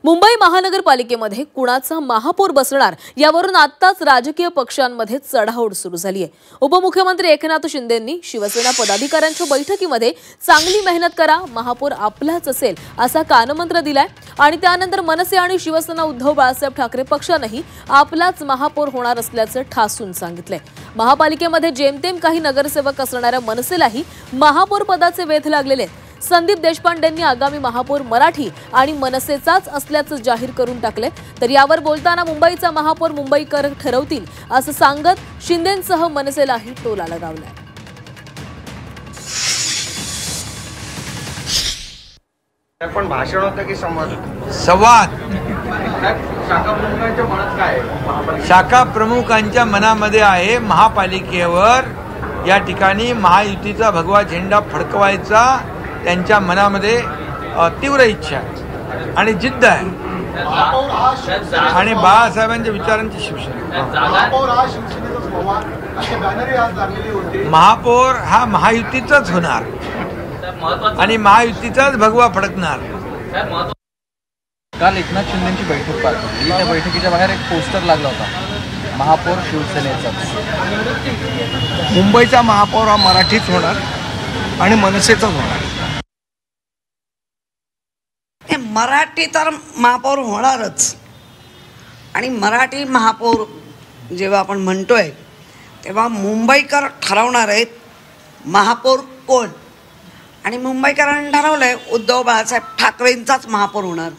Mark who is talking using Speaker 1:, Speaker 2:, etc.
Speaker 1: मुंबई महानगरपालिकेमध्ये कुणाचा महापौर बसणार यावरून आत्ताच राजकीय पक्षांमध्ये चढाओढ सुरू झाली आहे। उपमुख्यमंत्री एकनाथ शिंदेंनी शिवसेना पदाधिकाऱ्यांच्या बैठकीमध्ये चांगली मेहनत करा, महापौर आपलाच असेल असा कानमंत्र दिलाय आणि त्यानंतर मनसे आणि शिवसेना उद्धव बाळासाहेब ठाकरे पक्षानेही आपलाच महापौर होणार असल्याचं ठासून सांगितलंय। महापालिकेमध्ये जेमतेम काही नगरसेवक असणाऱ्या मनसेलाही महापौर पदाचे वेध लागलेले आहेत। संदीप देशपांडेंनी आगामी महापौर मराठी आणि मनसेचाच असल्याचं जाहीर करून टाकले। तर यावर बोलताना मुंबईचा महापौर मुंबईकर ठरवतील असं सांगत शिंदेंसह मनसेलाही टोला लगावलाय।
Speaker 2: पण भाषण होतं की संवाद
Speaker 3: शाखा प्रमुखांच्या मनामध्ये आहे महापालिकेवर या ठिकाणी महायुतीचा भगवा झेंडा फडकवायचा त्यांच्या मनामध्ये तीव्र इच्छा आहे आणि जिद्द आहे आणि बाळासाहेबांच्या विचारांची शिवसेना। महापौर हा महायुतीचाच होणार आणि महायुतीचाच भगवा फडकणार।
Speaker 4: काल एकनाथ शिंदेची बैठक पार पडली। त्या बैठकीच्या बाहेर एक पोस्टर लागला होता, महापौर शिवसेनेचा।
Speaker 2: मुंबईचा महापौर हा मराठीच होणार आणि मनसेचाच होणार।
Speaker 5: मराठी तर महापौर होणारच आणि मराठी महापौर जेव्हा आपण म्हणतोय तेव्हा मुंबईकर ठरवणार आहेत महापौर कोण, आणि मुंबईकरांनी ठरवलंय उद्धव बाळासाहेब ठाकरेंचाच महापौर होणार।